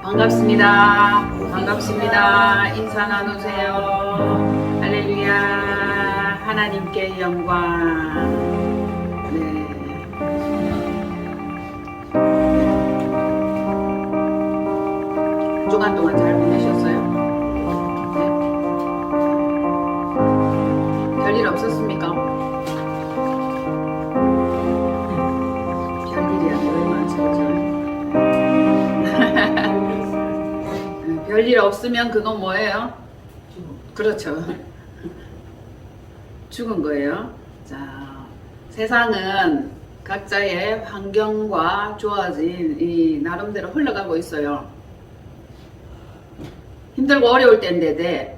반갑습니다. 반갑습니다. 인사 나누세요. 할렐루야. 하나님께 영광. 네. 한 주간 동안 잘 보내셨어요? 네. 별일 없었습니까? 별일이야. 얼마나 그죠? 별일 없으면 그건 뭐예요? 그렇죠. 죽은 거예요. 자, 세상은 각자의 환경과 주어진 이 나름대로 흘러가고 있어요. 힘들고 어려울 때인데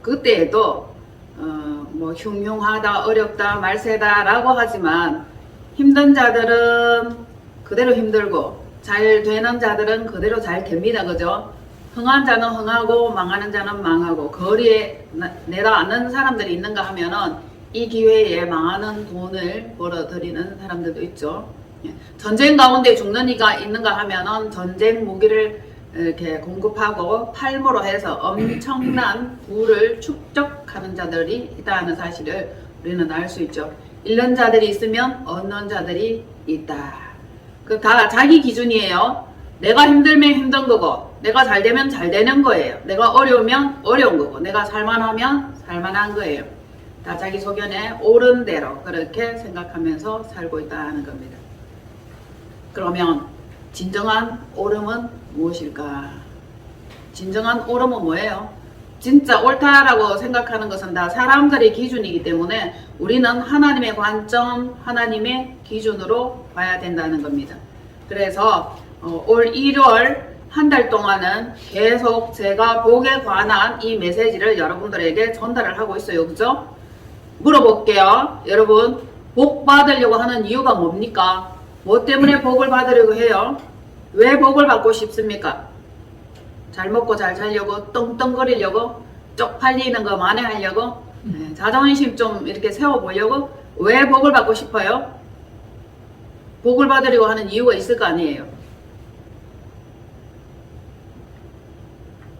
그때에도 뭐 흉흉하다, 어렵다, 말세다 라고 하지만 힘든 자들은 그대로 힘들고 잘 되는 자들은 그대로 잘 됩니다. 그죠? 흥한 자는 흥하고 망하는 자는 망하고 거리에 내려앉는 사람들이 있는가 하면은 이 기회에 망하는 돈을 벌어들이는 사람들도 있죠. 전쟁 가운데 죽는 이가 있는가 하면은 전쟁 무기를 이렇게 공급하고 팔모로 해서 엄청난 부를 축적하는 자들이 있다는 사실을 우리는 알 수 있죠. 잃는 자들이 있으면 얻는 자들이 있다. 그 다 자기 기준이에요. 내가 힘들면 힘든 거고 내가 잘 되면 잘 되는 거예요. 내가 어려우면 어려운 거고 내가 살만하면 살만한 거예요. 다 자기 소견에 옳은 대로 그렇게 생각하면서 살고 있다는 겁니다. 그러면 진정한 옳음은 무엇일까? 진정한 옳음은 뭐예요? 진짜 옳다라고 생각하는 것은 다 사람들의 기준이기 때문에 우리는 하나님의 관점, 하나님의 기준으로 봐야 된다는 겁니다. 그래서 올 1월 한 달 동안은 계속 제가 복에 관한 이 메시지를 여러분들에게 전달을 하고 있어요. 그죠? 물어볼게요. 여러분, 복 받으려고 하는 이유가 뭡니까? 뭐 때문에 복을 받으려고 해요? 왜 복을 받고 싶습니까? 잘 먹고 잘 살려고, 떵떵거리려고, 쪽팔리는 거 만회하려고, 자존심 좀 이렇게 세워보려고, 왜 복을 받고 싶어요? 복을 받으려고 하는 이유가 있을 거 아니에요.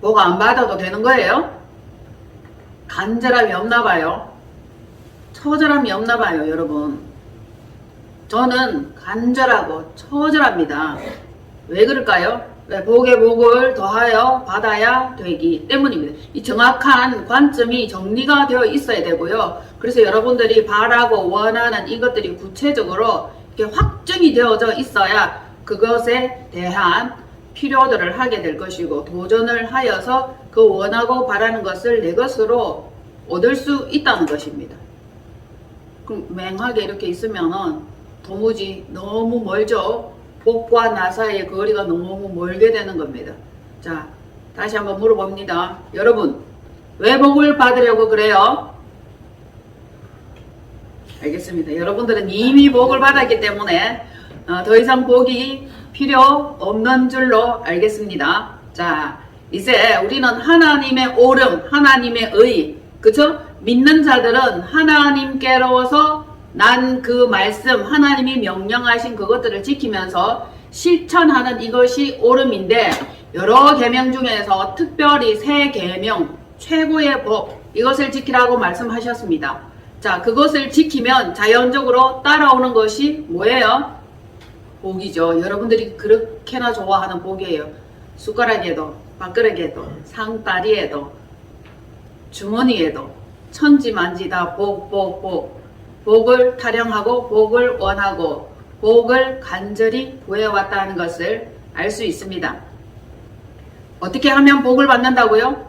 복 안 받아도 되는 거예요? 간절함이 없나 봐요. 처절함이 없나 봐요, 여러분. 저는 간절하고 처절합니다. 왜 그럴까요? 왜 복에 복을 더하여 받아야 되기 때문입니다. 이 정확한 관점이 정리가 되어 있어야 되고요. 그래서 여러분들이 바라고 원하는 이것들이 구체적으로 이렇게 확정이 되어져 있어야 그것에 대한 필요들을 하게 될 것이고 도전을 하여서 그 원하고 바라는 것을 내 것으로 얻을 수 있다는 것입니다. 그럼 맹하게 이렇게 있으면은 도무지 너무 멀죠. 복과 나 사이의 거리가 너무 멀게 되는 겁니다. 자, 다시 한번 물어봅니다. 여러분, 왜 복을 받으려고 그래요? 알겠습니다. 여러분들은 이미 복을 받았기 때문에 더 이상 복이 필요 없는 줄로 알겠습니다. 자, 이제 우리는 하나님의 옳음, 하나님의 의, 그쵸? 믿는 자들은 하나님께로서 난 그 말씀, 하나님이 명령하신 그것들을 지키면서 실천하는 이것이 옳음인데 여러 계명 중에서 특별히 세 계명, 최고의 법, 이것을 지키라고 말씀하셨습니다. 자, 그것을 지키면 자연적으로 따라오는 것이 뭐예요? 복이죠. 여러분들이 그렇게나 좋아하는 복이에요. 숟가락에도, 밥그릇에도, 상다리에도, 주머니에도 천지만지 다 복, 복, 복. 복을 타령하고 복을 원하고 복을 간절히 구해왔다는 것을 알 수 있습니다. 어떻게 하면 복을 받는다고요?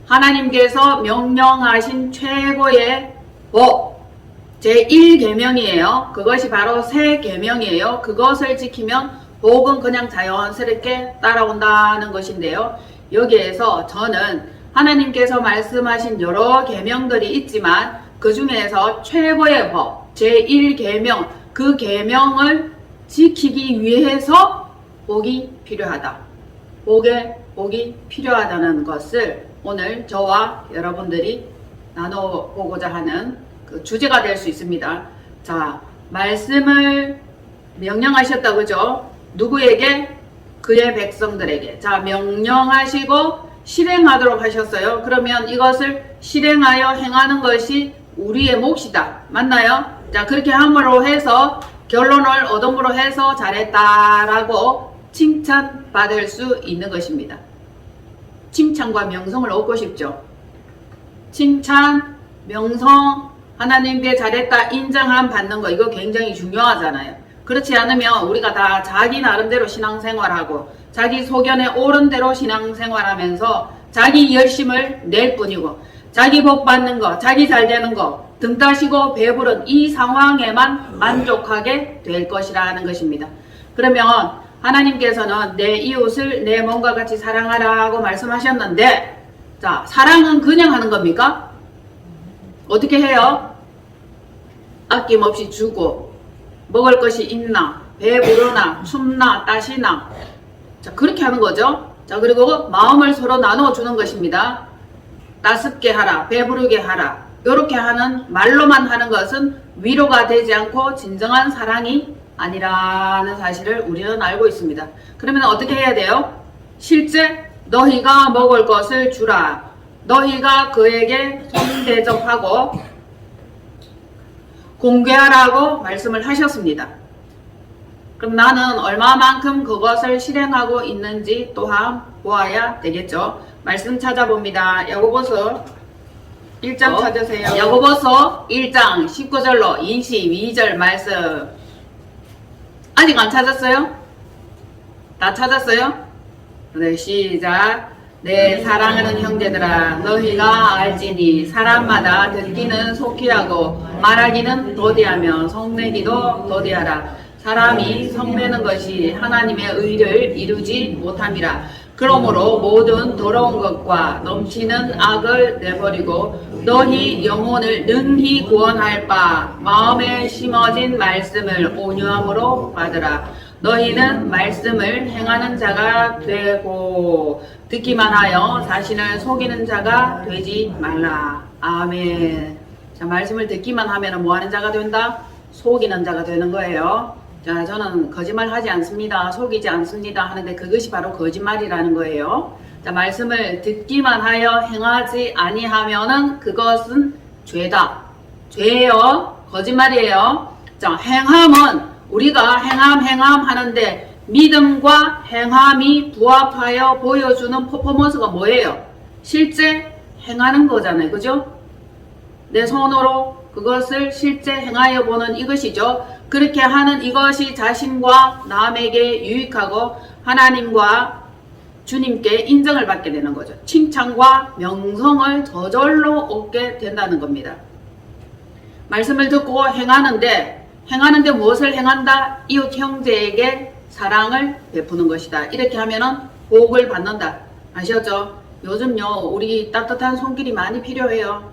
하나님께서 명령하신 최고의 복, 제1계명이에요. 그것이 바로 새 계명이에요. 그것을 지키면 복은 그냥 자연스럽게 따라온다는 것인데요. 여기에서 저는 하나님께서 말씀하신 여러 계명들이 있지만 그 중에서 최고의 법, 제1계명, 그 계명을 지키기 위해서 복이 필요하다. 복이 필요하다는 것을 오늘 저와 여러분들이 나눠보고자 하는 그 주제가 될 수 있습니다. 자, 말씀을 명령하셨다, 그죠? 누구에게? 그의 백성들에게. 자, 명령하시고 실행하도록 하셨어요. 그러면 이것을 실행하여 행하는 것이 우리의 몫이다. 맞나요? 자, 그렇게 함으로 해서 결론을 얻음으로 해서 잘했다라고 칭찬받을 수 있는 것입니다. 칭찬과 명성을 얻고 싶죠. 칭찬, 명성, 하나님께 잘했다 인정함 받는 거 이거 굉장히 중요하잖아요. 그렇지 않으면 우리가 다 자기 나름대로 신앙생활하고 자기 소견에 옳은 대로 신앙생활하면서 자기 열심을 낼 뿐이고 자기 복 받는 거, 자기 잘 되는 거, 등 따시고 배부른 이 상황에만 만족하게 될 것이라는 것입니다. 그러면 하나님께서는 내 이웃을 내 몸과 같이 사랑하라고 말씀하셨는데, 자, 사랑은 그냥 하는 겁니까? 어떻게 해요? 아낌없이 주고, 먹을 것이 있나, 배부르나, 춥나, 따시나. 자, 그렇게 하는 거죠. 자, 그리고 마음을 서로 나누어 주는 것입니다. 따숩게 하라, 배부르게 하라. 이렇게 하는, 말로만 하는 것은 위로가 되지 않고 진정한 사랑이 아니라는 사실을 우리는 알고 있습니다. 그러면 어떻게 해야 돼요? 실제 너희가 먹을 것을 주라. 너희가 그에게 손대접하고 공개하라고 말씀을 하셨습니다. 그럼 나는 얼마만큼 그것을 실행하고 있는지 또한 보아야 되겠죠. 말씀 찾아봅니다. 야고보서 1장 찾으세요. 야고보서 1장 19절로 22절 말씀. 아직 안 찾았어요? 다 찾았어요? 네, 시작. 내 사랑하는 형제들아, 너희가 알지니 사람마다 듣기는 속히하고 말하기는 더디하며 성내기도 더디하라. 사람이 성내는 것이 하나님의 의를 이루지 못함이라. 그러므로 모든 더러운 것과 넘치는 악을 내버리고 너희 영혼을 능히 구원할 바 마음에 심어진 말씀을 온유함으로 받으라. 너희는 말씀을 행하는 자가 되고 듣기만 하여 자신을 속이는 자가 되지 말라. 아멘. 자, 말씀을 듣기만 하면 뭐 하는 자가 된다? 속이는 자가 되는 거예요. 자, 저는 거짓말 하지 않습니다. 속이지 않습니다. 하는데 그것이 바로 거짓말이라는 거예요. 자, 말씀을 듣기만 하여 행하지 아니하면은 그것은 죄다. 죄예요. 거짓말이에요. 자, 행함은 우리가 행함 하는데 믿음과 행함이 부합하여 보여주는 퍼포먼스가 뭐예요? 실제 행하는 거잖아요. 그죠? 내 손으로 그것을 실제 행하여 보는 이것이죠. 그렇게 하는 이것이 자신과 남에게 유익하고 하나님과 주님께 인정을 받게 되는 거죠. 칭찬과 명성을 저절로 얻게 된다는 겁니다. 말씀을 듣고 행하는데 무엇을 행한다? 이웃 형제에게 사랑을 베푸는 것이다. 이렇게 하면은 복을 받는다. 아셨죠? 요즘요, 우리 따뜻한 손길이 많이 필요해요.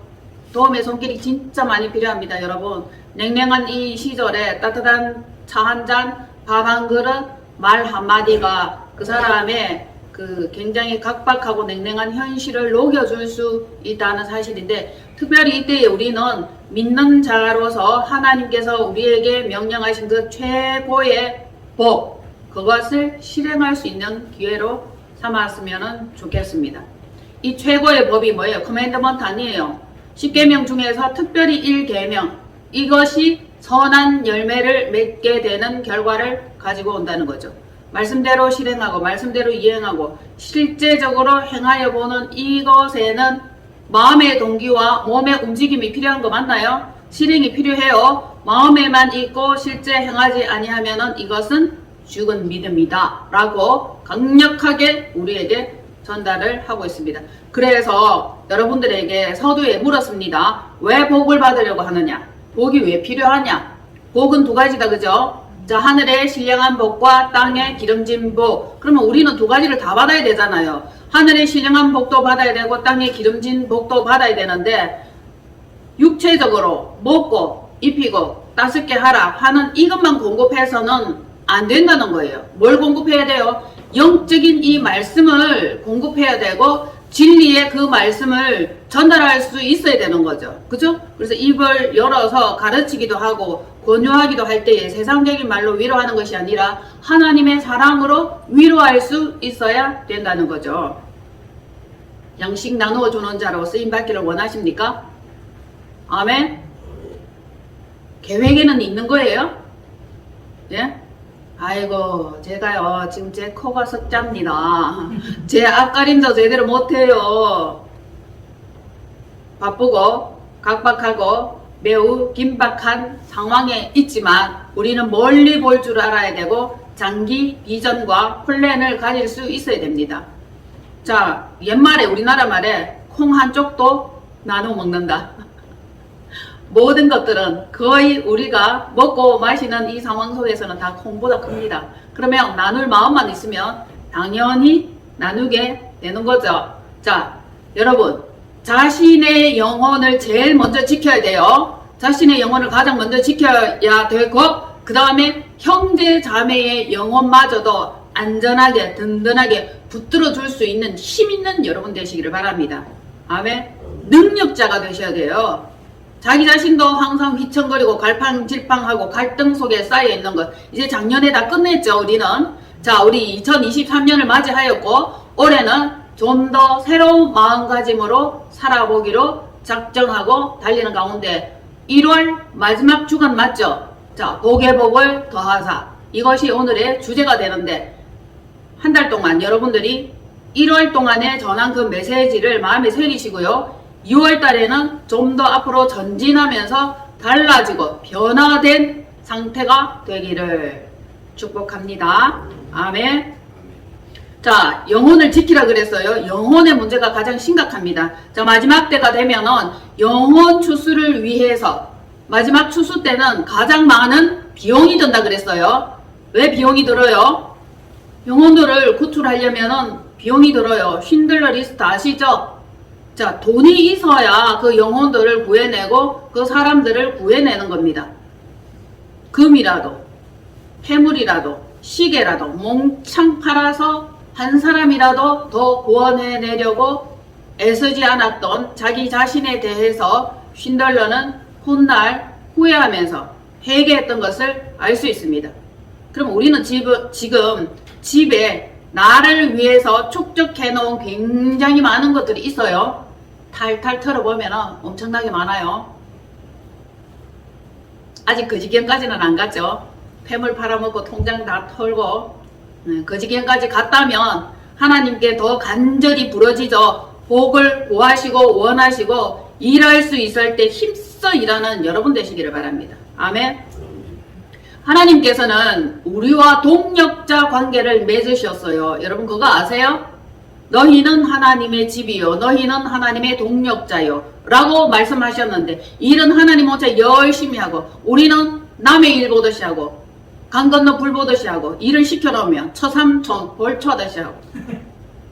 도움의 손길이 진짜 많이 필요합니다, 여러분. 냉랭한 이 시절에 따뜻한 차 한 잔, 밥 한 그릇, 말 한마디가 그 사람의 그 굉장히 각박하고 냉랭한 현실을 녹여줄 수 있다는 사실인데, 특별히 이때에 우리는 믿는 자로서 하나님께서 우리에게 명령하신 그 최고의 복, 그것을 실행할 수 있는 기회로 삼았으면 좋겠습니다. 이 최고의 법이 뭐예요? 커맨드먼트 아니에요. 10계명 중에서 특별히 1계명, 이것이 선한 열매를 맺게 되는 결과를 가지고 온다는 거죠. 말씀대로 실행하고 말씀대로 이행하고 실제적으로 행하여 보는 이것에는 마음의 동기와 몸의 움직임이 필요한 거 맞나요? 실행이 필요해요. 마음에만 있고 실제 행하지 아니하면은 이것은 죽은 믿음이다 라고 강력하게 우리에게 전달을 하고 있습니다. 그래서 여러분들에게 서두에 물었습니다. 왜 복을 받으려고 하느냐? 복이 왜 필요하냐? 복은 두 가지다, 그죠? 자, 하늘의 신령한 복과 땅의 기름진 복. 그러면 우리는 두 가지를 다 받아야 되잖아요. 하늘의 신령한 복도 받아야 되고 땅의 기름진 복도 받아야 되는데 육체적으로 먹고 입히고 따숩게 하라 하는 이것만 공급해서는 안 된다는 거예요. 뭘 공급해야 돼요? 영적인 이 말씀을 공급해야 되고 진리의 그 말씀을 전달할 수 있어야 되는 거죠. 그죠? 그래서 입을 열어서 가르치기도 하고 권유하기도 할 때에 세상적인 말로 위로하는 것이 아니라 하나님의 사랑으로 위로할 수 있어야 된다는 거죠. 양식 나누어 주는 자로 쓰임받기를 원하십니까? 아멘? 계획에는 있는 거예요? 예? 아이고 제가요 지금 제 코가 석자입니다. 제 앞가림도 제대로 못해요. 바쁘고 각박하고 매우 긴박한 상황에 있지만 우리는 멀리 볼 줄 알아야 되고 장기 비전과 플랜을 가질 수 있어야 됩니다. 자, 옛말에 우리나라 말에 콩 한쪽도 나눠 먹는다. 모든 것들은 거의 우리가 먹고 마시는 이 상황 속에서는 다 콩보다 큽니다. 그러면 나눌 마음만 있으면 당연히 나누게 되는 거죠. 자, 여러분 자신의 영혼을 제일 먼저 지켜야 돼요. 자신의 영혼을 가장 먼저 지켜야 되고 그 다음에 형제 자매의 영혼마저도 안전하게 든든하게 붙들어 줄 수 있는 힘 있는 여러분 되시기를 바랍니다. 아멘. 능력자가 되셔야 돼요. 자기 자신도 항상 휘청거리고 갈팡질팡하고 갈등 속에 쌓여 있는 것 이제 작년에 다 끝냈죠. 우리는 자 우리 2023년을 맞이하였고 올해는 좀 더 새로운 마음가짐으로 살아보기로 작정하고 달리는 가운데 1월 마지막 주간 맞죠? 자 복의 복을 더하사 이것이 오늘의 주제가 되는데 한 달 동안 여러분들이 1월 동안에 전한 그 메시지를 마음에 새기시고요. 6월 달에는 좀 더 앞으로 전진하면서 달라지고 변화된 상태가 되기를 축복합니다. 아멘. 자, 영혼을 지키라 그랬어요. 영혼의 문제가 가장 심각합니다. 자, 마지막 때가 되면은 영혼 추수를 위해서 마지막 추수 때는 가장 많은 비용이 든다 그랬어요. 왜 비용이 들어요? 영혼들을 구출하려면은 비용이 들어요. 쉰들러 리스트 아시죠? 자, 돈이 있어야 그 영혼들을 구해내고 그 사람들을 구해내는 겁니다. 금이라도 폐물이라도 시계라도 몽창 팔아서 한 사람이라도 더 구원해내려고 애쓰지 않았던 자기 자신에 대해서 쉰덜러는 훗날 후회하면서 회개했던 것을 알 수 있습니다. 그럼 우리는 지금 집에 나를 위해서 축적해 놓은 굉장히 많은 것들이 있어요. 탈탈 털어보면 엄청나게 많아요. 아직 그 지경까지는 안 갔죠. 폐물 팔아먹고 통장 다 털고 그 지경까지 갔다면 하나님께 더 간절히 부러지죠. 복을 구하시고 원하시고 일할 수 있을 때 힘써 일하는 여러분 되시기를 바랍니다. 아멘. 하나님께서는 우리와 동력자 관계를 맺으셨어요. 여러분 그거 아세요? 너희는 하나님의 집이요 너희는 하나님의 동력자요 라고 말씀하셨는데 일은 하나님 혼자 열심히 하고 우리는 남의 일 보듯이 하고 강 건너 불 보듯이 하고 일을 시켜놓으면 처삼촌 벌초하듯이 하고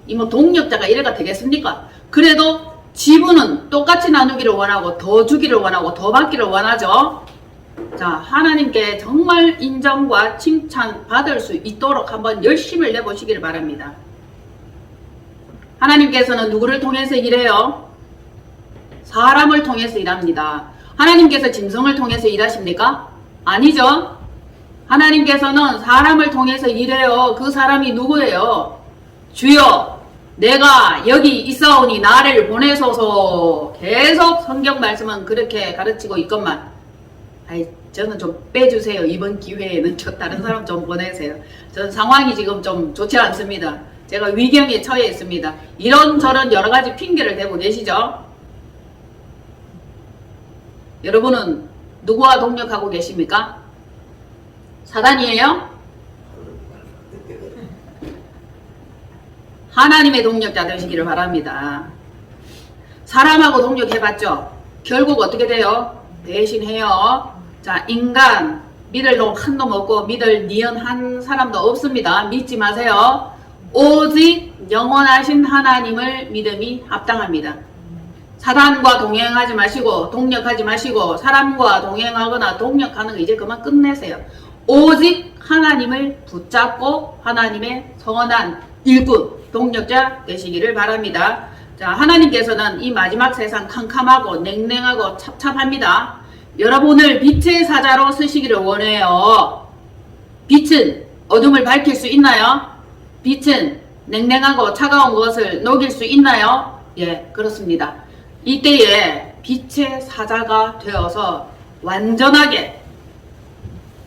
이 뭐 동력자가 이래가 되겠습니까? 그래도 지분은 똑같이 나누기를 원하고 더 주기를 원하고 더 받기를 원하죠. 자, 하나님께 정말 인정과 칭찬 받을 수 있도록 한번 열심을 내보시기를 바랍니다. 하나님께서는 누구를 통해서 일해요? 사람을 통해서 일합니다. 하나님께서 짐승을 통해서 일하십니까? 아니죠. 하나님께서는 사람을 통해서 일해요. 그 사람이 누구예요? 주여 내가 여기 있사오니 나를 보내소서. 계속 성경 말씀은 그렇게 가르치고 있건만 아이 저는 좀 빼주세요. 이번 기회에는 저 다른 사람 좀 보내세요. 저는 상황이 지금 좀 좋지 않습니다. 제가 위경에 처해 있습니다. 이런저런 여러가지 핑계를 대고 계시죠? 여러분은 누구와 동력하고 계십니까? 사단이에요? 하나님의 동력자 되시기를 바랍니다. 사람하고 동력해봤죠? 결국 어떻게 돼요? 배신해요. 자, 인간 믿을 놈 한 놈 없고 믿을 니은 한 사람도 없습니다. 믿지 마세요. 오직 영원하신 하나님을 믿음이 합당합니다. 사단과 동행하지 마시고 동력하지 마시고 사람과 동행하거나 동력하는 거 이제 그만 끝내세요. 오직 하나님을 붙잡고 하나님의 선한 일꾼 동력자 되시기를 바랍니다. 자, 하나님께서는 이 마지막 세상 캄캄하고 냉랭하고 찹찹합니다. 여러분을 빛의 사자로 쓰시기를 원해요. 빛은 어둠을 밝힐 수 있나요? 빛은 냉랭하고 차가운 것을 녹일 수 있나요? 예, 그렇습니다. 이때에 빛의 사자가 되어서 완전하게,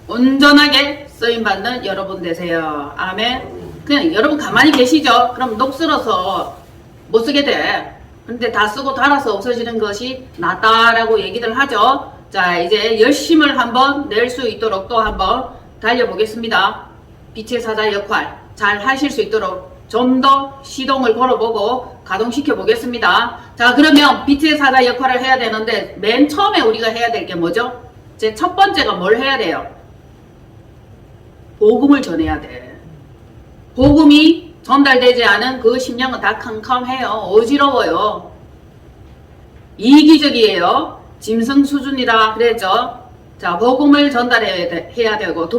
온전하게 쓰임받는 여러분 되세요. 아멘. 그냥 여러분 가만히 계시죠? 그럼 녹슬어서 못 쓰게 돼. 근데 다 쓰고 달아서 없어지는 것이 낫다라고 얘기들 하죠. 자, 이제 열심을 한번 낼 수 있도록 또 한번 달려보겠습니다. 빛의 사자 역할 잘 하실 수 있도록 좀 더 시동을 걸어보고 가동시켜 보겠습니다. 자, 그러면 빛의 사자 역할을 해야 되는데 맨 처음에 우리가 해야 될 게 뭐죠? 제 첫 번째가 뭘 해야 돼요? 복음을 전해야 돼. 복음이 전달되지 않은 그 심령은 다 캄캄해요. 어지러워요. 이기적이에요. 짐승 수준이라 그랬죠. 자, 복음을 전달해야 되고, 두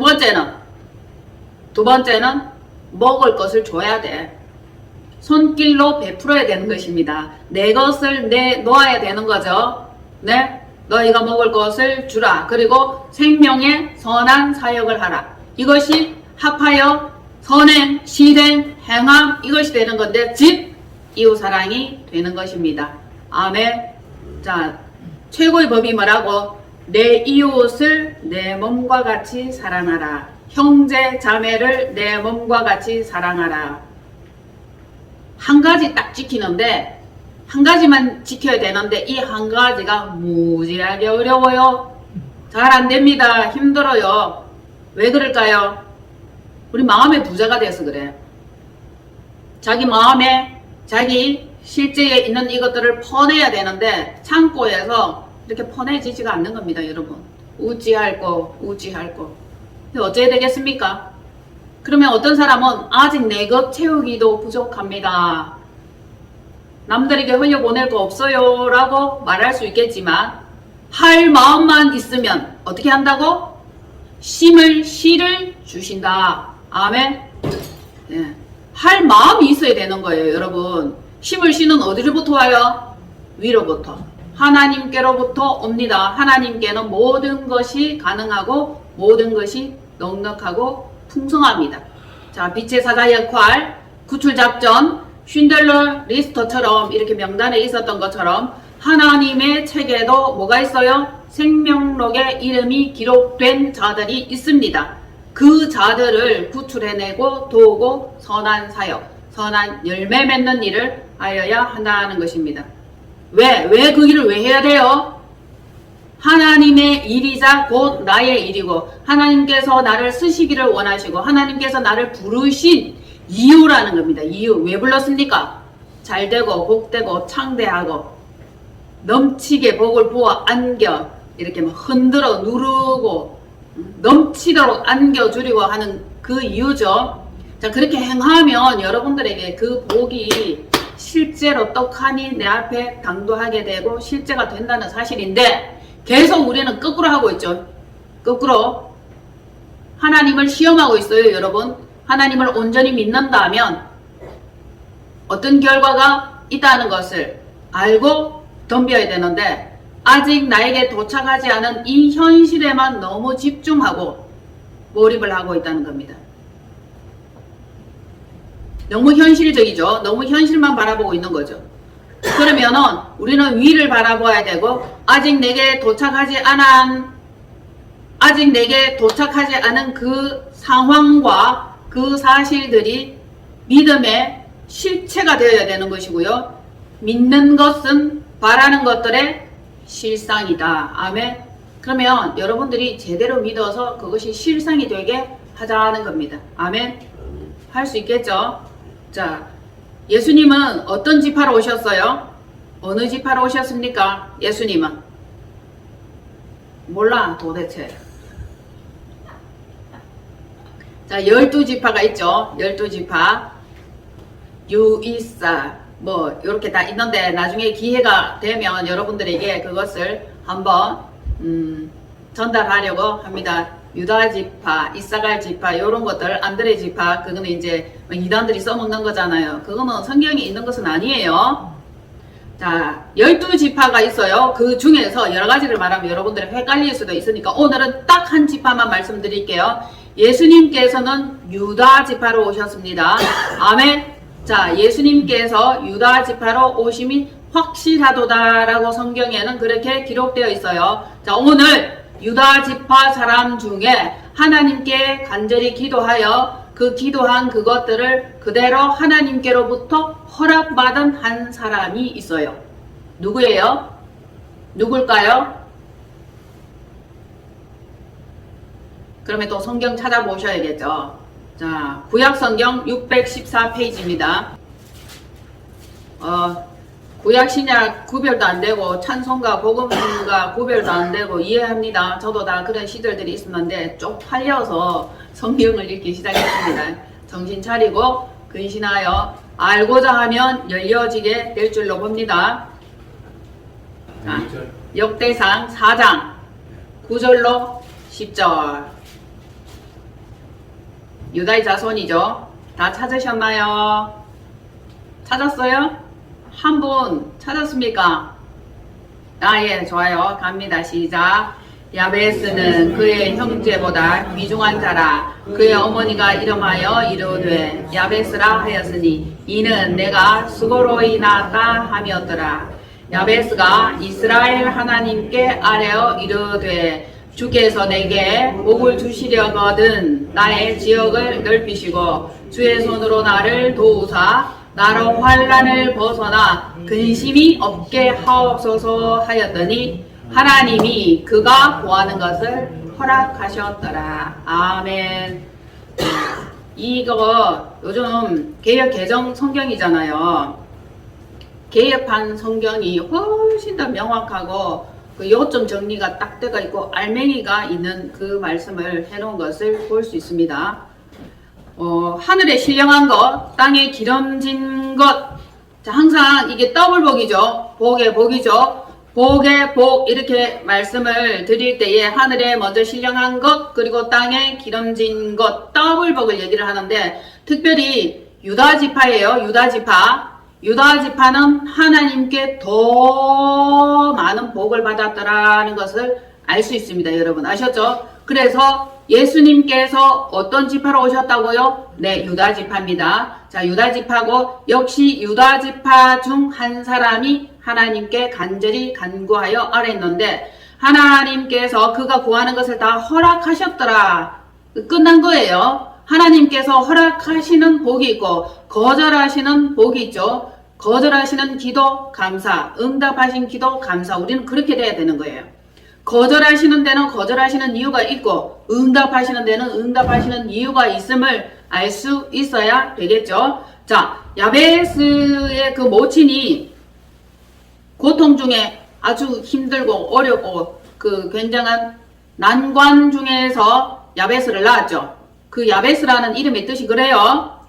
번째는 먹을 것을 줘야 돼. 손길로 베풀어야 되는 것입니다. 내 것을 내놓아야 되는 거죠. 네? 너희가 먹을 것을 주라. 그리고 생명의 선한 사역을 하라. 이것이 합하여 선행, 실행, 행함 이것이 되는 건데 즉 이웃사랑이 되는 것입니다. 아멘. 자, 최고의 법이 뭐라고? 내 이웃을 내 몸과 같이 사랑하라. 형제 자매를 내 몸과 같이 사랑하라. 한 가지 딱 지키는데 한 가지만 지켜야 되는데 이 한 가지가 무지하게 어려워요. 잘 안됩니다. 힘들어요. 왜 그럴까요? 우리 마음의 부자가 돼서 그래. 자기 마음에 자기 실제에 있는 이것들을 퍼내야 되는데 창고에서 이렇게 퍼내지지가 않는 겁니다. 여러분. 우찌할 거. 근데 어찌해야 되겠습니까? 그러면 어떤 사람은 아직 내 것 채우기도 부족합니다. 남들에게 흘려보낼 거 없어요 라고 말할 수 있겠지만 할 마음만 있으면 어떻게 한다고? 씨를 주신다. 아멘. 네. 할 마음이 있어야 되는 거예요. 여러분. 힘을 씨는 어디로부터 와요? 위로부터. 하나님께로부터 옵니다. 하나님께는 모든 것이 가능하고 모든 것이 넉넉하고 풍성합니다. 자, 빛의 사자 역할, 구출작전, 쉰들러 리스트처럼 이렇게 명단에 있었던 것처럼 하나님의 책에도 뭐가 있어요? 생명록에 이름이 기록된 자들이 있습니다. 그 자들을 구출해내고 도우고 선한 사역, 선한 열매 맺는 일을 하여야 한다는 것입니다. 왜 그 일을 왜 해야 돼요? 하나님의 일이자 곧 나의 일이고 하나님께서 나를 쓰시기를 원하시고 하나님께서 나를 부르신 이유라는 겁니다. 이유. 왜 불렀습니까? 잘되고 복되고 창대하고 넘치게 복을 부어 안겨 이렇게 흔들어 누르고 넘치도록 안겨주려고 하는 그 이유죠. 자, 그렇게 행하면 여러분들에게 그 복이 실제로 떡하니 내 앞에 당도하게 되고 실제가 된다는 사실인데 계속 우리는 거꾸로 하고 있죠. 거꾸로 하나님을 시험하고 있어요. 여러분. 하나님을 온전히 믿는다면 어떤 결과가 있다는 것을 알고 덤벼야 되는데 아직 나에게 도착하지 않은 이 현실에만 너무 집중하고 몰입을 하고 있다는 겁니다. 너무 현실적이죠. 너무 현실만 바라보고 있는 거죠. 그러면은 우리는 위를 바라봐야 되고 아직 내게 도착하지 않은 그 상황과 그 사실들이 믿음의 실체가 되어야 되는 것이고요. 믿는 것은 바라는 것들의 실상이다. 아멘. 그러면 여러분들이 제대로 믿어서 그것이 실상이 되게 하자는 겁니다. 아멘. 할 수 있겠죠? 자, 예수님은 어떤 지파로 오셨어요? 어느 지파로 오셨습니까? 예수님은 몰라 도대체. 자, 12지파가 있죠. 12지파 유이사 뭐 이렇게 다 있는데 나중에 기회가 되면 여러분들에게 그것을 한번 전달하려고 합니다. 유다 지파, 이사갈 지파 이런 것들, 안드레 지파 그거는 이제 이단들이 써먹는 거잖아요. 그거는 성경에 있는 것은 아니에요. 자, 12지파가 있어요. 그 중에서 여러 가지를 말하면 여러분들이 헷갈릴 수도 있으니까 오늘은 딱 한 지파만 말씀드릴게요. 예수님께서는 유다 지파로 오셨습니다. 아멘. 자, 예수님께서 유다 지파로 오심이 확실하도다 라고 성경에는 그렇게 기록되어 있어요. 자, 오늘 유다 지파 사람 중에 하나님께 간절히 기도하여 그 기도한 그것들을 그대로 하나님께로부터 허락받은 한 사람이 있어요. 누구예요? 누굴까요? 그러면 또 성경 찾아보셔야겠죠. 자, 구약성경 614페이지입니다. 구약 신약 구별도 안 되고 찬송가 복음가 구별도 안 되고 이해합니다. 저도 다 그런 시절들이 있었는데 쪽팔려서 성경을 읽기 시작했습니다. 정신 차리고 근신하여 알고자 하면 열려지게 될 줄로 봅니다. 자, 역대상 4장 9절로 10절. 유다의 자손이죠. 다 찾으셨나요? 찾았어요? 한 분 찾았습니까? 예, 좋아요. 갑니다. 시작. 야베스는 그의 형제보다 귀중한 자라. 그의 어머니가 이름하여 이르되 야베스라 하였으니 이는 내가 수고로 인하다 함이었더라. 야베스가 이스라엘 하나님께 아뢰어 이르되 주께서 내게 복을 주시려거든 나의 지역을 넓히시고 주의 손으로 나를 도우사 나로 환난을 벗어나 근심이 없게 하옵소서 하였더니 하나님이 그가 구하는 것을 허락하셨더라. 아멘. 이거 요즘 개역 개정 성경이잖아요. 개역한 성경이 훨씬 더 명확하고 그 요점 정리가 딱 되어 있고 알맹이가 있는 그 말씀을 해놓은 것을 볼 수 있습니다. 하늘에 신령한 것, 땅에 기름진 것. 자, 항상 이게 더블복이죠. 복의 복이죠. 복의 복 이렇게 말씀을 드릴 때에 하늘에 먼저 신령한 것 그리고 땅에 기름진 것 더블복을 얘기를 하는데 특별히 유다지파예요. 유다지파. 유다지파는 하나님께 더 많은 복을 받았더라는 것을 알 수 있습니다. 여러분 아셨죠? 그래서 예수님께서 어떤 지파로 오셨다고요? 네, 유다지파입니다. 자, 유다지파고 역시 유다지파 중 한 사람이 하나님께 간절히 간구하여 아뢰었는데 하나님께서 그가 구하는 것을 다 허락하셨더라. 끝난 거예요. 하나님께서 허락하시는 복이 있고 거절하시는 복이 있죠. 거절하시는 기도 감사, 응답하신 기도 감사. 우리는 그렇게 돼야 되는 거예요. 거절하시는 데는 거절하시는 이유가 있고 응답하시는 데는 응답하시는 이유가 있음을 알 수 있어야 되겠죠. 자, 야베스의 그 모친이 고통 중에 아주 힘들고 어렵고 그 굉장한 난관 중에서 야베스를 낳았죠. 그 야베스라는 이름의 뜻이 그래요.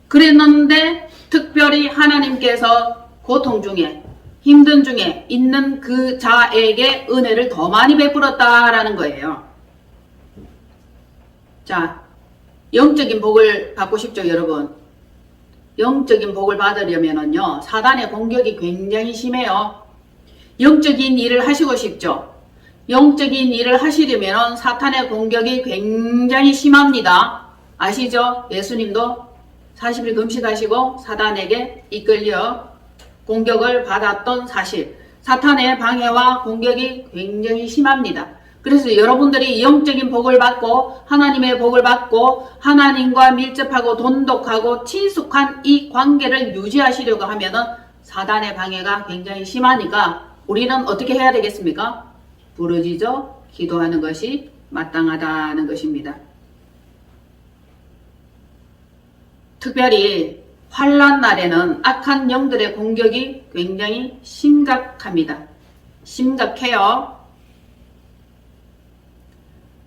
그랬는데 특별히 하나님께서 고통 중에 힘든 중에 있는 그 자에게 은혜를 더 많이 베풀었다라는 거예요. 자, 영적인 복을 받고 싶죠, 여러분? 영적인 복을 받으려면요, 사단의 공격이 굉장히 심해요. 영적인 일을 하시고 싶죠? 영적인 일을 하시려면 사탄의 공격이 굉장히 심합니다. 아시죠? 예수님도 40일 금식하시고 사단에게 이끌려 공격을 받았던 사실. 사탄의 방해와 공격이 굉장히 심합니다. 그래서 여러분들이 영적인 복을 받고 하나님의 복을 받고 하나님과 밀접하고 돈독하고 친숙한 이 관계를 유지하시려고 하면은 사단의 방해가 굉장히 심하니까 우리는 어떻게 해야 되겠습니까? 부르짖어 기도하는 것이 마땅하다는 것입니다. 특별히 환난 날에는 악한 영들의 공격이 굉장히 심각합니다. 심각해요.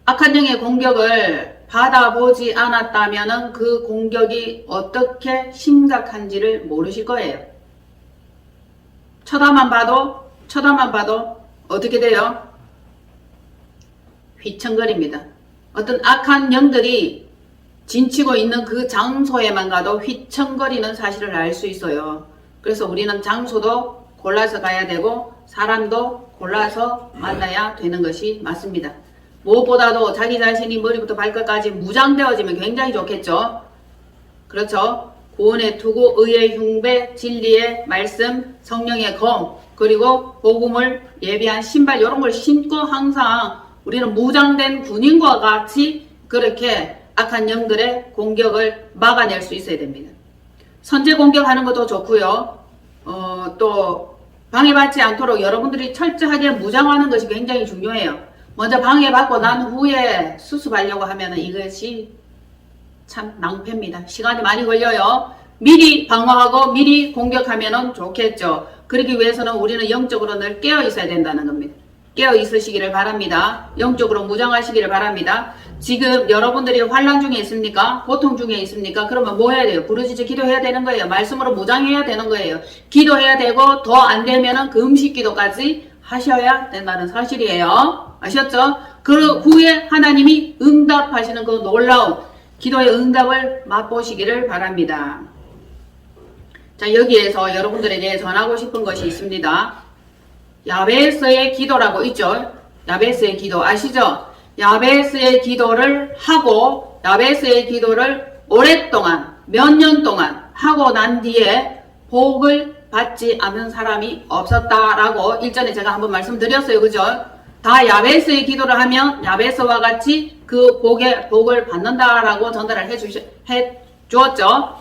악한 영의 공격을 받아보지 않았다면 그 공격이 어떻게 심각한지를 모르실 거예요. 쳐다만 봐도 어떻게 돼요? 휘청거립니다. 어떤 악한 영들이 진치고 있는 그 장소에만 가도 휘청거리는 사실을 알 수 있어요. 그래서 우리는 장소도 골라서 가야 되고 사람도 골라서 만나야 되는 것이 맞습니다. 무엇보다도 자기 자신이 머리부터 발끝까지 무장되어지면 굉장히 좋겠죠. 그렇죠. 구원의 투구, 의의 흉배, 진리의 말씀, 성령의 검, 그리고 복음을 예비한 신발 이런 걸 신고 항상 우리는 무장된 군인과 같이 그렇게 악한 영들의 공격을 막아낼 수 있어야 됩니다. 선제 공격하는 것도 좋고요. 또 방해받지 않도록 여러분들이 철저하게 무장하는 것이 굉장히 중요해요. 먼저 방해받고 난 후에 수습하려고 하면 이것이 참 낭패입니다. 시간이 많이 걸려요. 미리 방어하고 미리 공격하면 좋겠죠. 그러기 위해서는 우리는 영적으로 늘 깨어 있어야 된다는 겁니다. 깨어 있으시기를 바랍니다. 영적으로 무장하시기를 바랍니다. 지금 여러분들이 환난 중에 있습니까? 고통 중에 있습니까? 그러면 뭐 해야 돼요? 부르짖어 기도해야 되는 거예요. 말씀으로 무장해야 되는 거예요. 기도해야 되고 더 안 되면은 그 음식 기도까지 하셔야 된다는 사실이에요. 아셨죠? 그 후에 하나님이 응답하시는 그 놀라운 기도의 응답을 맛보시기를 바랍니다. 자, 여기에서 여러분들에게 전하고 싶은 것이 있습니다. 야베스의 기도라고 있죠. 야베스의 기도 아시죠? 야베스의 기도를 하고 야베스의 기도를 오랫동안 몇 년 동안 하고 난 뒤에 복을 받지 않은 사람이 없었다라고 일전에 제가 한번 말씀드렸어요. 그죠? 다 야베스의 기도를 하면 야베스와 같이 그 복을 받는다라고 전달을 해 주었죠.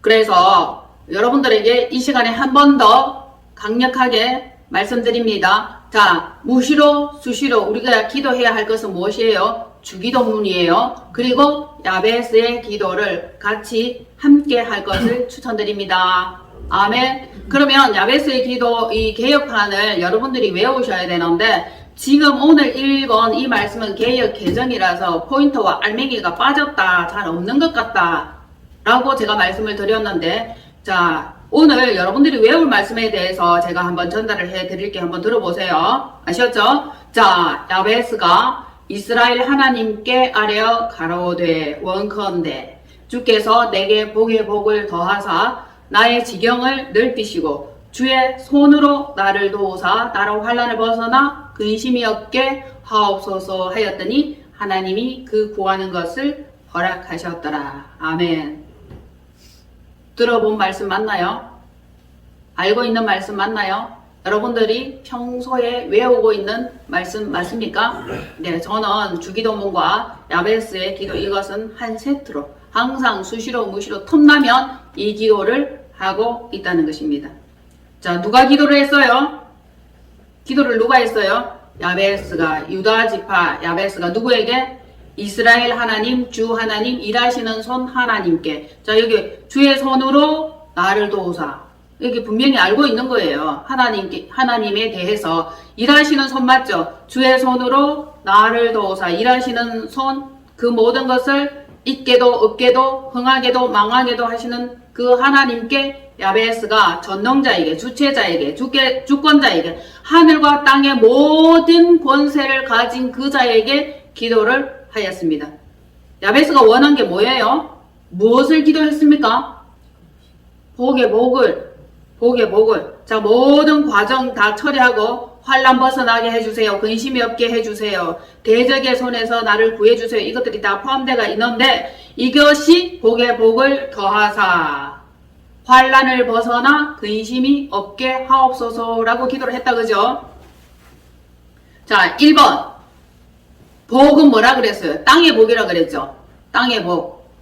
그래서 여러분들에게 이 시간에 한 번 더 강력하게 말씀드립니다. 자, 무시로 수시로 우리가 기도해야 할 것은 무엇이에요? 주기도문이에요. 그리고 야베스의 기도를 같이 함께 할 것을 추천드립니다. 아멘. 그러면 야베스의 기도 이 개역판을 여러분들이 외우셔야 되는데 지금 오늘 읽은 이 말씀은 개역 개정이라서 포인터와 알맹이가 빠졌다, 잘 없는 것 같다 라고 제가 말씀을 드렸는데, 자, 오늘 여러분들이 외울 말씀에 대해서 제가 한번 전달을 해 드릴게요. 한번 들어보세요. 아셨죠? 자, 야베스가 이스라엘 하나님께 아뢰어 가로되 원컨대 주께서 내게 복의 복을 더하사 나의 지경을 넓히시고 주의 손으로 나를 도우사 나로 환난을 벗어나 근심이 없게 하옵소서 하였더니 하나님이 그 구하는 것을 허락하셨더라. 아멘. 들어본 말씀 맞나요? 알고 있는 말씀 맞나요? 여러분들이 평소에 외우고 있는 말씀 맞습니까? 네, 저는 주기도문과 야베스의 기도 이것은 한 세트로 항상 수시로 무시로 틈나면 이 기도를 하고 있다는 것입니다. 자, 누가 기도를 했어요? 기도를 누가 했어요? 야베스가, 유다 지파 야베스가 누구에게? 이스라엘 하나님, 주 하나님, 일하시는 손 하나님께. 자, 여기 주의 손으로 나를 도우사. 여기 분명히 알고 있는 거예요. 하나님에 대해서. 일하시는 손 맞죠? 주의 손으로 나를 도우사. 일하시는 손, 그 모든 것을 있게도 없게도 흥하게도 망하게도 하시는 그 하나님께 야베스가 전능자에게, 주체자에게, 주권자에게, 하늘과 땅의 모든 권세를 가진 그 자에게 기도를 하였습니다. 야베스가 원한 게 뭐예요? 무엇을 기도했습니까? 복의 복을. 자, 모든 과정 다 처리하고 환난 벗어나게 해주세요. 근심이 없게 해주세요. 대적의 손에서 나를 구해주세요. 이것들이 다 포함되어 있는데 이것이 복의 복을 더하사 환난을 벗어나 근심이 없게 하옵소서라고 기도를 했다. 그죠? 자, 1번 복은 뭐라 그랬어요? 땅의 복이라 그랬죠? 땅의 복.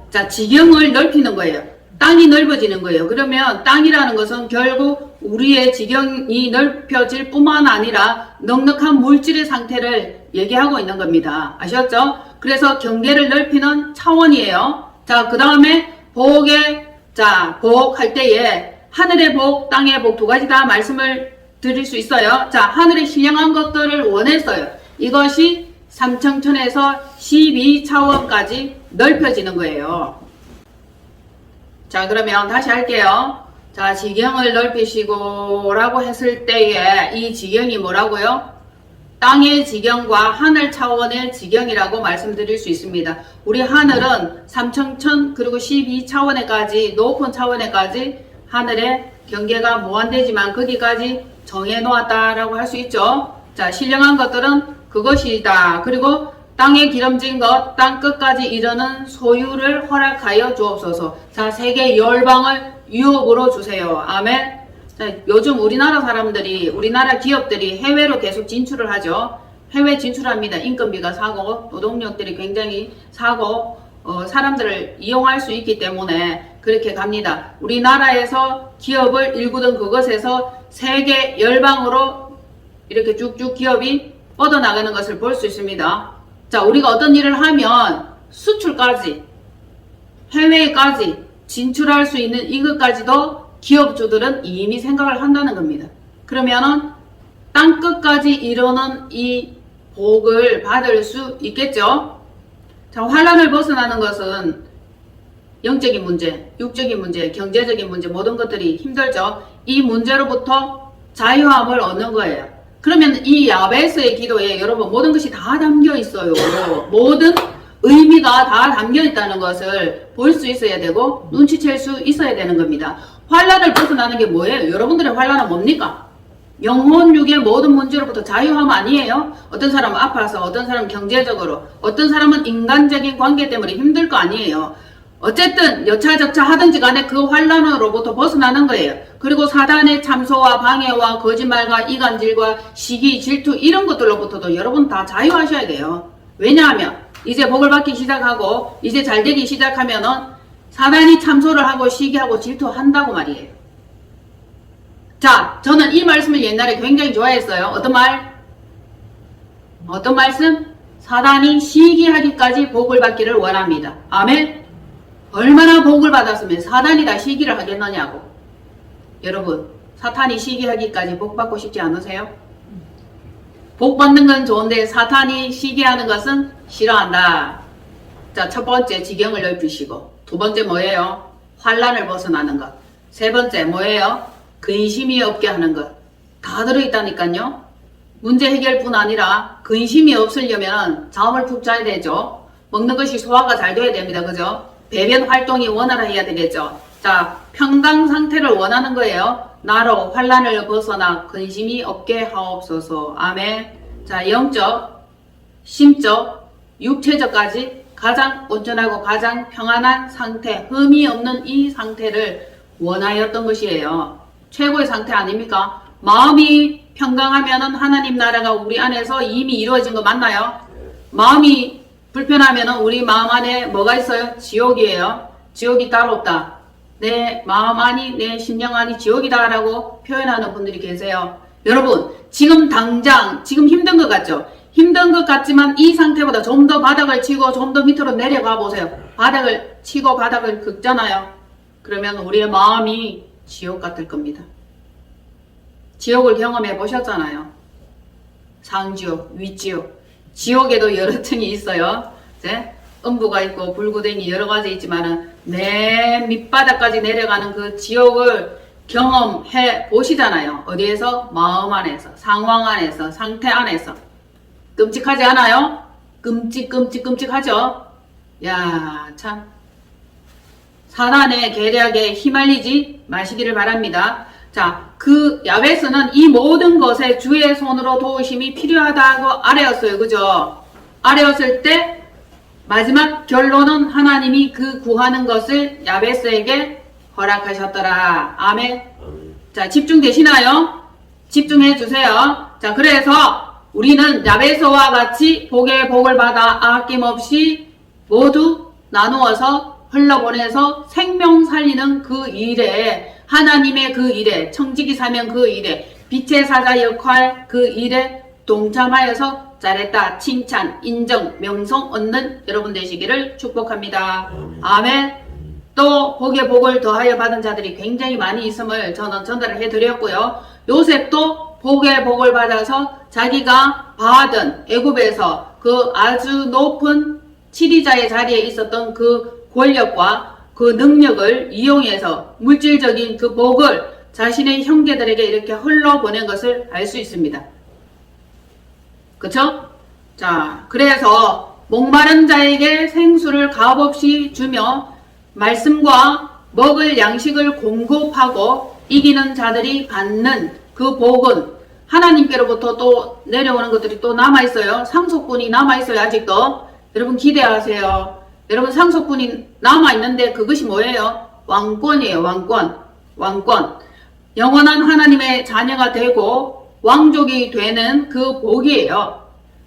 자, 지경을 넓히는 거예요. 땅이 넓어지는 거예요. 그러면 땅이라는 것은 결국 우리의 지경이 넓혀질 뿐만 아니라 넉넉한 물질의 상태를 얘기하고 있는 겁니다. 아셨죠? 그래서 경계를 넓히는 차원이에요. 자, 그 다음에 복 할 때에 하늘의 복, 땅의 복 두 가지 다 말씀을 드릴 수 있어요. 자, 하늘의 신령한 것들을 원했어요. 이것이 3청천에서 12차원까지 넓혀지는 거예요. 자, 그러면 다시 할게요. 자, 지경을 넓히시고 라고 했을 때에 이 지경이 뭐라고요? 땅의 지경과 하늘 차원의 지경이라고 말씀드릴 수 있습니다. 우리 하늘은 3천천 그리고 12차원에까지 높은 차원에까지 하늘의 경계가 무한되지만 거기까지 정해놓았다라고 할 수 있죠. 자, 신령한 것들은 그것이다. 그리고 땅에 기름진 것, 땅 끝까지 이르는 소유를 허락하여 주옵소서. 자, 세계 열방을 유업으로 주세요. 아멘. 자, 요즘 우리나라 사람들이, 우리나라 기업들이 해외로 계속 진출을 하죠. 해외 진출합니다. 인건비가 사고, 노동력들이 굉장히 사고, 사람들을 이용할 수 있기 때문에 그렇게 갑니다. 우리나라에서 기업을 일구던 그것에서 세계 열방으로 이렇게 쭉쭉 기업이 뻗어나가는 것을 볼 수 있습니다. 자, 우리가 어떤 일을 하면 수출까지, 해외까지 진출할 수 있는 이것까지도 기업주들은 이미 생각을 한다는 겁니다. 그러면은 땅끝까지 이르는 이 복을 받을 수 있겠죠? 자, 환란을 벗어나는 것은 영적인 문제, 육적인 문제, 경제적인 문제, 모든 것들이 힘들죠? 이 문제로부터 자유함을 얻는 거예요. 그러면 이 야베스의 기도에 여러분 모든 것이 다 담겨 있어요. 모든 의미가 다 담겨 있다는 것을 볼 수 있어야 되고 눈치챌 수 있어야 되는 겁니다. 환란을 벗어나는 게 뭐예요? 여러분들의 환란은 뭡니까? 영혼육의 모든 문제로부터 자유함 아니에요? 어떤 사람은 아파서, 어떤 사람은 경제적으로, 어떤 사람은 인간적인 관계 때문에 힘들 거 아니에요? 어쨌든 여차저차 하든지 간에 그 환란으로부터 벗어나는 거예요. 그리고 사단의 참소와 방해와 거짓말과 이간질과 시기, 질투 이런 것들로부터도 여러분 다 자유하셔야 돼요. 왜냐하면 이제 복을 받기 시작하고 이제 잘되기 시작하면은 사단이 참소를 하고 시기하고 질투한다고 말이에요. 자, 저는 이 말씀을 옛날에 굉장히 좋아했어요. 어떤 말? 어떤 말씀? 사단이 시기하기까지 복을 받기를 원합니다. 아멘? 얼마나 복을 받았으면 사단이 다 시기를 하겠느냐고. 여러분, 사탄이 시기하기까지 복 받고 싶지 않으세요? 복 받는 건 좋은데 사탄이 시기하는 것은 싫어한다. 자, 첫 번째 지경을 넓히시고, 두 번째 뭐예요? 환란을 벗어나는 것. 세 번째 뭐예요? 근심이 없게 하는 것. 다 들어있다니까요. 문제 해결뿐 아니라 근심이 없으려면 잠을 푹 자야 되죠. 먹는 것이 소화가 잘 돼야 됩니다. 그죠? 배변 활동이 원활해야 되겠죠. 자, 평강 상태를 원하는 거예요. 나로 환란을 벗어나 근심이 없게 하옵소서. 아멘. 자, 영적, 심적, 육체적까지 가장 온전하고 가장 평안한 상태, 흠이 없는 이 상태를 원하였던 것이에요. 최고의 상태 아닙니까? 마음이 평강하면은 하나님 나라가 우리 안에서 이미 이루어진 거 맞나요? 마음이 불편하면은 우리 마음 안에 뭐가 있어요? 지옥이에요. 지옥이 따로 없다. 내 마음 안이, 내 심령 안이 지옥이다 라고 표현하는 분들이 계세요. 여러분, 지금 당장, 지금 힘든 것 같죠? 힘든 것 같지만 이 상태보다 좀 더 바닥을 치고 좀 더 밑으로 내려가 보세요. 바닥을 치고 바닥을 긁잖아요. 그러면 우리의 마음이 지옥 같을 겁니다. 지옥을 경험해 보셨잖아요. 상지옥, 윗지옥. 지옥에도 여러 층이 있어요. 이제 음부가 있고 불구덩이 여러 가지 있지만은 내 밑바닥까지 내려가는 그 지옥을 경험해 보시잖아요. 어디에서? 마음 안에서, 상황 안에서, 상태 안에서. 끔찍하지 않아요? 끔찍하죠? 야, 참. 사단의 계략에 휘말리지 마시기를 바랍니다. 자, 그 야베스는 이 모든 것에 주의 손으로 도우심이 필요하다고 아뢰었어요. 그죠? 아뢰었을 때 마지막 결론은 하나님이 그 구하는 것을 야베스에게 허락하셨더라. 아멘. 자, 집중되시나요? 집중해 주세요. 자, 그래서 우리는 야베스와 같이 복의 복을 받아 아낌없이 모두 나누어서 흘러보내서 생명 살리는 그 일에, 하나님의 그 일에, 청지기 사명 그 일에, 빛의 사자 역할 그 일에 동참하여서 잘했다, 칭찬, 인정, 명성 얻는 여러분 되시기를 축복합니다. 아멘. 또 복의 복을 더하여 받은 자들이 굉장히 많이 있음을 저는 전달을 해드렸고요. 요셉도 복의 복을 받아서 자기가 받은 애굽에서 그 아주 높은 치리자의 자리에 있었던 그 권력과 그 능력을 이용해서 물질적인 그 복을 자신의 형제들에게 이렇게 흘러보낸 것을 알 수 있습니다. 그쵸? 자, 그래서 목마른 자에게 생수를 값없이 주며 말씀과 먹을 양식을 공급하고 이기는 자들이 받는 그 복은 하나님께로부터 또 내려오는 것들이 또 남아있어요. 상속분이 남아있어요. 아직도. 여러분 기대하세요. 여러분 상속분이 남아있는데 그것이 뭐예요? 왕권이에요. 왕권. 영원한 하나님의 자녀가 되고 왕족이 되는 그 복이에요.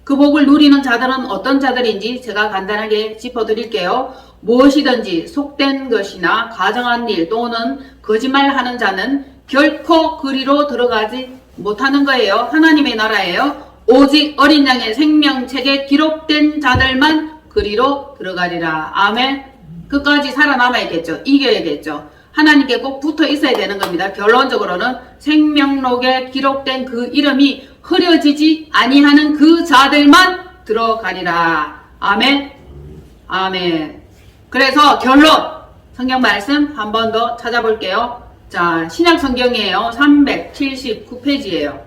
그 복을 누리는 자들은 어떤 자들인지 제가 간단하게 짚어드릴게요. 무엇이든지 속된 것이나 가정한 일 또는 거짓말하는 자는 결코 그리로 들어가지 못하는 거예요. 하나님의 나라예요. 오직 어린 양의 생명책에 기록된 자들만 그리로 들어가리라. 아멘. 끝까지 살아남아 있겠죠. 이겨야겠죠. 하나님께 꼭 붙어 있어야 되는 겁니다. 결론적으로는 생명록에 기록된 그 이름이 흐려지지 아니하는 그 자들만 들어가리라. 아멘. 아멘. 그래서 결론 성경 말씀 한 번 더 찾아볼게요. 자, 신약 성경이에요. 379페이지예요.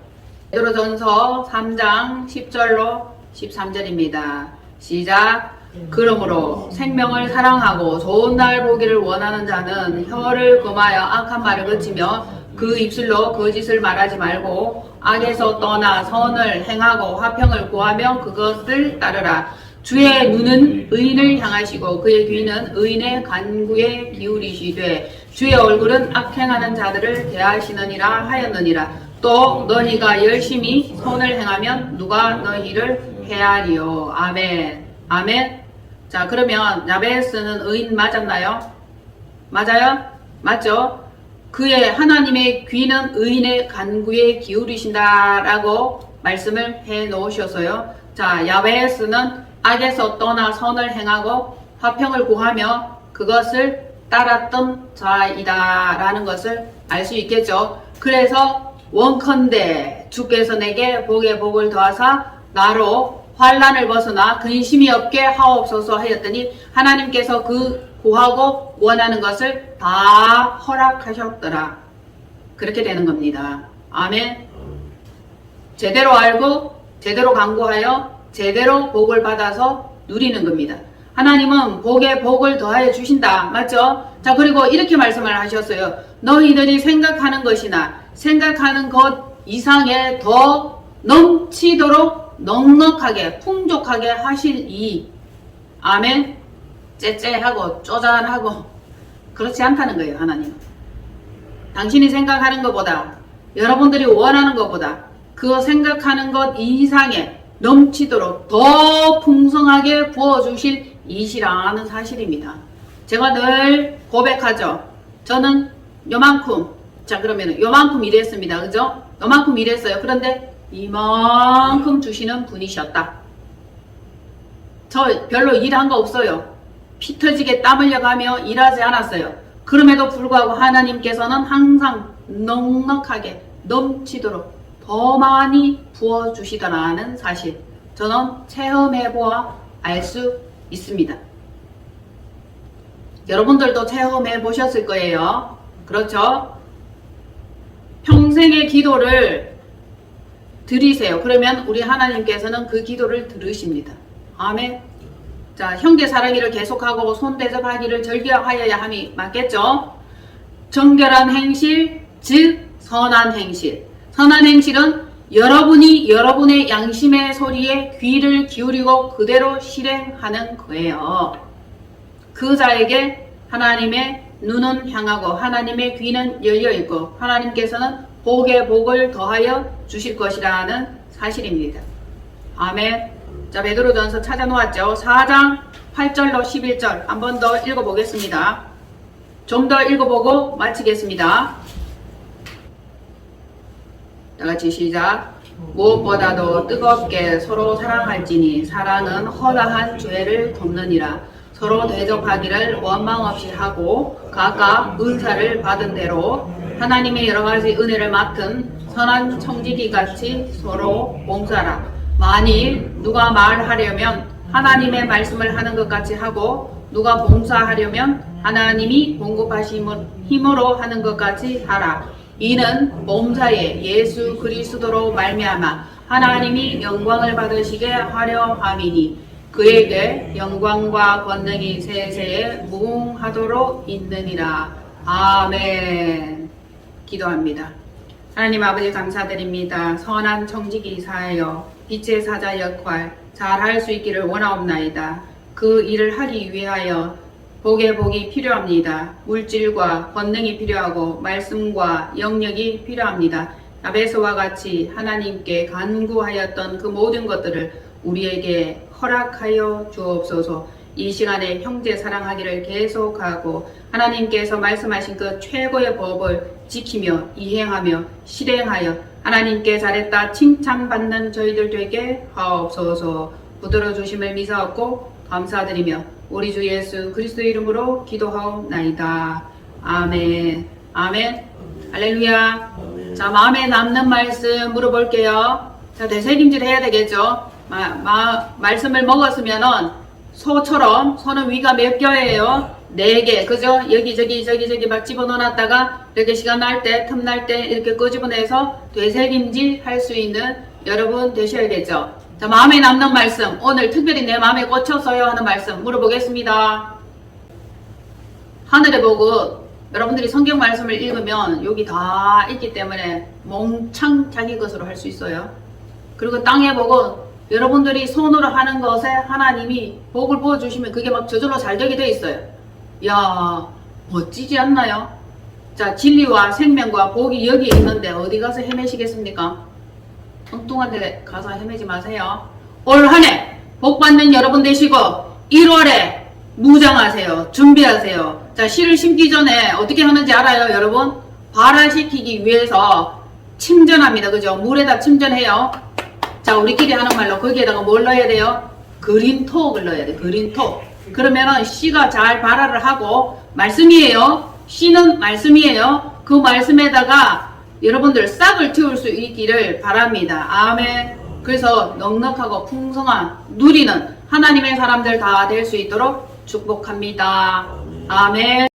베드로전서 3장 10절로 13절입니다. 시작. 그러므로 생명을 사랑하고 좋은 날 보기를 원하는 자는 혀를 금하여 악한 말을 그치며 그 입술로 거짓을 말하지 말고 악에서 떠나 선을 행하고 화평을 구하며 그것을 따르라. 주의 눈은 의인을 향하시고 그의 귀는 의인의 간구에 기울이시되 주의 얼굴은 악행하는 자들을 대하시느니라 하였느니라. 또 너희가 열심히 선을 행하면 누가 너희를 해하리요. 아멘. 아멘. 자, 그러면 야베스는 의인 맞았나요? 맞아요? 맞죠? 그의 하나님의 귀는 의인의 간구에 기울이신다라고 말씀을 해 놓으셨어요. 자, 야베스는 악에서 떠나 선을 행하고 화평을 구하며 그것을 따랐던 자이다 라는 것을 알 수 있겠죠. 그래서 원컨대 주께서 내게 복에 복을 더하사 나로 환난을 벗어나 근심이 없게 하옵소서 하였더니 하나님께서 그 구하고 원하는 것을 다 허락하셨더라. 그렇게 되는 겁니다. 아멘. 제대로 알고 제대로 간구하여 제대로 복을 받아서 누리는 겁니다. 하나님은 복에 복을 더하여 주신다. 맞죠? 자, 그리고 이렇게 말씀을 하셨어요. 너희들이 생각하는 것이나 생각하는 것 이상에 더 넘치도록 넉넉하게 풍족하게 하실 이. 아멘. 째째하고 쪼잔하고 그렇지 않다는 거예요. 하나님은 당신이 생각하는 것보다 여러분들이 원하는 것보다 그 생각하는 것 이상에 넘치도록 더 풍성하게 부어주실 이시라는 사실입니다. 제가 늘 고백하죠. 저는 요만큼, 자 그러면 요만큼 일했습니다. 그죠? 요만큼 일했어요. 그런데 이만큼 주시는 분이셨다. 저 별로 일한 거 없어요. 피 터지게 땀 흘려가며 일하지 않았어요. 그럼에도 불구하고 하나님께서는 항상 넉넉하게 넘치도록 더 많이 부어주시더라는 사실 저는 체험해보아 알 수 있습니다. 여러분들도 체험해 보셨을 거예요. 그렇죠? 평생의 기도를 드리세요. 그러면 우리 하나님께서는 그 기도를 들으십니다. 아멘. 자, 형제 사랑기를 계속하고 손대접하기를 즐겨하여야 함이 맞겠죠? 정결한 행실, 즉 선한 행실. 선한 행실은 여러분이 여러분의 양심의 소리에 귀를 기울이고 그대로 실행하는 거예요. 그 자에게 하나님의 눈은 향하고 하나님의 귀는 열려있고 하나님께서는 복에 복을 더하여 주실 것이라는 사실입니다. 아멘. 자, 베드로전서 찾아놓았죠. 4장 8절로 11절 한 번 더 읽어보겠습니다. 좀 더 읽어보고 마치겠습니다. 다같이 시작. 무엇보다도 뜨겁게 서로 사랑할지니 사랑은 허다한 죄를 덮느니라. 서로 대접하기를 원망 없이 하고 각각 은사를 받은 대로 하나님의 여러가지 은혜를 맡은 선한 청지기 같이 서로 봉사라. 만일 누가 말하려면 하나님의 말씀을 하는 것 같이 하고 누가 봉사하려면 하나님이 공급하신 힘으로 하는 것 같이 하라. 이는 범사에 예수 그리스도로 말미암아 하나님이 영광을 받으시게 하려 함이니 그에게 영광과 권능이 세세에 무궁하도록 있느니라. 아멘. 기도합니다. 하나님 아버지 감사드립니다. 선한 청지기사여 빛의 사자 역할 잘할 수 있기를 원하옵나이다. 그 일을 하기 위하여 복이 필요합니다. 물질과 권능이 필요하고 말씀과 영역이 필요합니다. 야베스와 같이 하나님께 간구하였던 그 모든 것들을 우리에게 허락하여 주옵소서. 이 시간에 형제 사랑하기를 계속하고 하나님께서 말씀하신 그 최고의 법을 지키며 이행하며 실행하여 하나님께 잘했다 칭찬받는 저희들 되게 하옵소서. 붙들어 주심을 미사옵고 감사드리며 우리 주 예수 그리스도 이름으로 기도하옵나이다. 아멘. 아멘. 할렐루야. 아멘. 자, 마음에 남는 말씀 물어볼게요. 자, 되새김질 해야 되겠죠. 말씀을 먹었으면은 소처럼, 소는 위가 몇 개예요? 4개. 그죠? 여기저기 막 집어넣어놨다가 이렇게 시간 날 때, 틈날 때 이렇게 끄집어내서 되새김질 할 수 있는 여러분 되셔야겠죠. 자, 마음에 남는 말씀. 오늘 특별히 내 마음에 꽂혔어요 하는 말씀 물어보겠습니다. 하늘의 복은 여러분들이 성경 말씀을 읽으면 여기 다 있기 때문에 몽창 자기 것으로 할 수 있어요. 그리고 땅의 복은 여러분들이 손으로 하는 것에 하나님이 복을 부어주시면 그게 막 저절로 잘 되게 돼 있어요. 이야, 멋지지 않나요? 자, 진리와 생명과 복이 여기 있는데 어디 가서 헤매시겠습니까? 엉뚱한 데 가서 헤매지 마세요. 올 한 해 복 받는 여러분 되시고 1월에 무장하세요. 준비하세요. 자, 씨를 심기 전에 어떻게 하는지 알아요, 여러분? 발화시키기 위해서 침전합니다. 그죠? 물에다 침전해요. 자, 우리끼리 하는 말로 거기에다가 뭘 넣어야 돼요? 그린톡을 넣어야 돼. 그린톡. 그러면은 씨가 잘 발화를 하고 말씀이에요. 씨는 말씀이에요. 그 말씀에다가 여러분들 싹을 틔울 수 있기를 바랍니다. 아멘. 그래서 넉넉하고 풍성한 누리는 하나님의 사람들 다 될 수 있도록 축복합니다. 아멘.